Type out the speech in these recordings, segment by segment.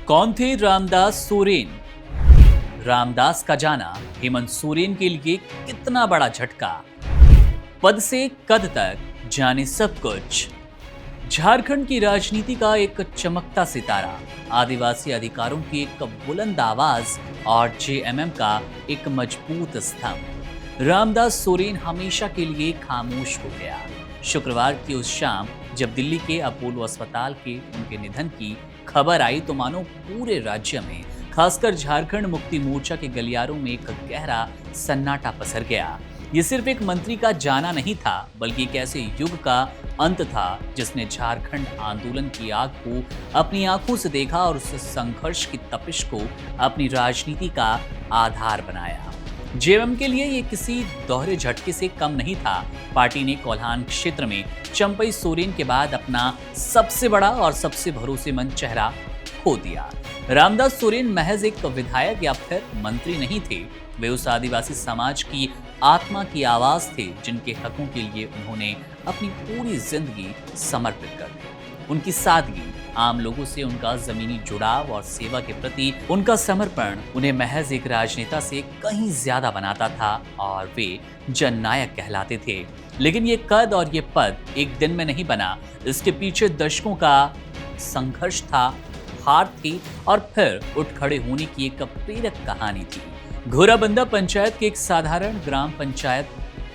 कौन थे रामदास सोरेन? रामदास का जाना हेमंत सोरेन के लिए कितना बड़ा झटका। पद से कद तक जाने सब कुछ। झारखंड की राजनीति का एक चमकता सितारा, आदिवासी अधिकारों की एक बुलंद आवाज और जेएमएम का एक मजबूत स्तंभ। रामदास सोरेन हमेशा के लिए खामोश हो गया। शुक्रवार की उस शाम जब दिल्ली के अपोलो अस्पताल के उनके निधन की खबर आई तो मानो पूरे राज्य में, खासकर झारखंड मुक्ति मोर्चा के गलियारों में एक गहरा सन्नाटा पसर गया। ये सिर्फ एक मंत्री का जाना नहीं था, बल्कि एक ऐसे युग का अंत था जिसने झारखंड आंदोलन की आग को अपनी आंखों से देखा और उस संघर्ष की तपिश को अपनी राजनीति का आधार बनाया। जेएमएम के लिए ये किसी दोहरे झटके से कम नहीं था। पार्टी ने कोल्हान क्षेत्र में चंपई सोरेन के बाद अपना सबसे बड़ा और सबसे भरोसेमंद चेहरा खो दिया। रामदास सोरेन महज एक विधायक या फिर मंत्री नहीं थे, वे उस आदिवासी समाज की आत्मा की आवाज थे जिनके हकों के लिए उन्होंने अपनी पूरी जिंदगी समर्पित कर दी। उनकी सादगी, आम लोगों से उनका जमीनी जुड़ाव और सेवा के प्रति उनका समर्पण उन्हें महज एक राजनेता से कहीं ज्यादा बनाता था और वे जननायक कहलाते थे। लेकिन ये कद और ये पद एक दिन में नहीं बना, इसके पीछे दशकों का संघर्ष था, हार थी और फिर उठ खड़े होने की एक प्रेरक कहानी थी। घोराबंदा पंचायत के एक साधारण ग्राम पंचायत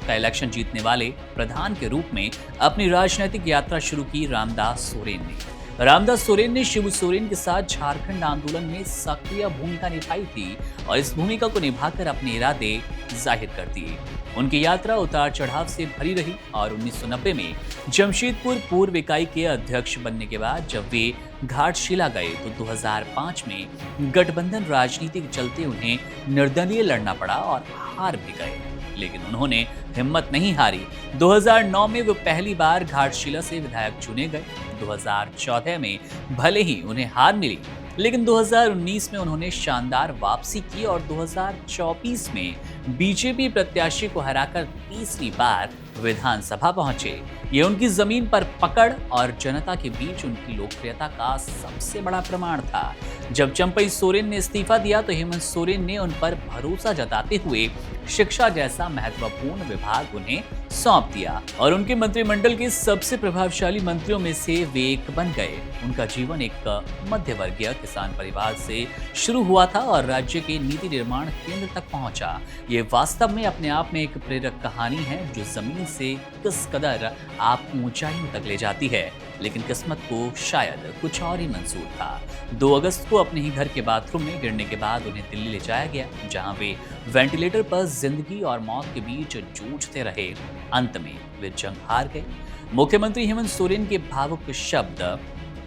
का इलेक्शन जीतने वाले प्रधान के रूप में अपनी राजनीतिक यात्रा शुरू की रामदास सोरेन ने। रामदास सोरेन ने शिबू सोरेन के साथ झारखंड आंदोलन में सक्रिय भूमिका निभाई थी और इस भूमिका को निभाकर अपने इरादे जाहिर कर दिए। उनकी यात्रा उतार चढ़ाव से भरी रही और 1990 में जमशेदपुर पूर्व इकाई के अध्यक्ष बनने के बाद जब वे घाटशिला गए तो 2005 में गठबंधन राजनीति के चलते उन्हें निर्दलीय लड़ना पड़ा और हार भी गए, लेकिन उन्होंने हिम्मत नहीं हारी। 2009 में वो पहली बार घाटशिला से विधायक चुने गए। 2014 में भले ही उन्हें हार मिली, लेकिन 2019 में उन्होंने शानदार वापसी की और 2024 में बीजेपी प्रत्याशी को हराकर तीसरी बार विधानसभा पहुंचे। ये उनकी जमीन पर पकड़ और जनता के बीच उनकी लोकप्रियता का सबसे बड़ा प्रमाण था। जब चंपई सोरेन ने इस्तीफा दिया तो हेमंत सोरेन ने उन पर भरोसा जताते हुए शिक्षा जैसा महत्वपूर्ण विभाग उन्हें सौंप दिया और उनके मंत्रिमंडल के सबसे प्रभावशाली मंत्रियों में से वे एक बन गए। उनका जीवन एक मध्यवर्गीय किसान परिवार से शुरू हुआ था और राज्य के नीति निर्माण केंद्र तक पहुंचा। ये वास्तव में अपने आप में एक प्रेरक कहानी है जो जमीन से किस कदर आपको ऊंचाइयों तक ले जाती है, लेकिन किस्मत को शायद कुछ और ही मंजूर था। 2 अगस्त को अपने ही घर के बाथरूम में गिरने के बाद उन्हें दिल्ली ले जाया गया, जहां वे वेंटिलेटर पर जिंदगी और मौत के बीच जूझते रहे। अंत में वे जंग हार गए। मुख्यमंत्री हेमंत सोरेन के भावुक शब्द,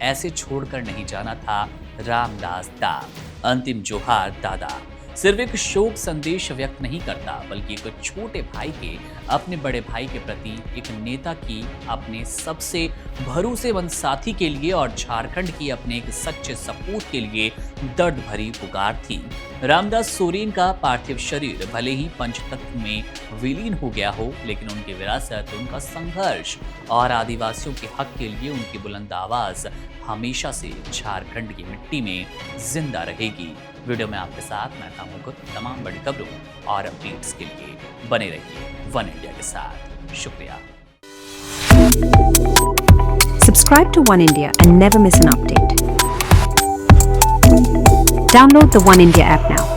ऐसे छोड़कर नहीं जाना था रामदास दा, अंतिम जोहार दादा, सिर्फ एक शोक संदेश व्यक्त नहीं करता, बल्कि एक छोटे भाई के अपने बड़े भाई के प्रति, एक नेता की अपने सबसे भरोसेमंद साथी के लिए और झारखंड की अपने एक सच्चे सपूत के लिए दर्द भरी पुकार थी। रामदास सोरेन का पार्थिव शरीर भले ही पंचतत्व में विलीन हो गया हो, लेकिन उनकी विरासत, उनका संघर्ष और आदिवासियों के हक के लिए उनकी बुलंद आवाज हमेशा से झारखंड की मिट्टी में जिंदा रहेगी। वीडियो में आपके साथ मैं था मुकुट। तमाम बड़ी खबरों और अपडेट्स के लिए बने रहिए वन इंडिया के साथ। शुक्रिया। Subscribe to One India and never miss an update. Download the One India app now.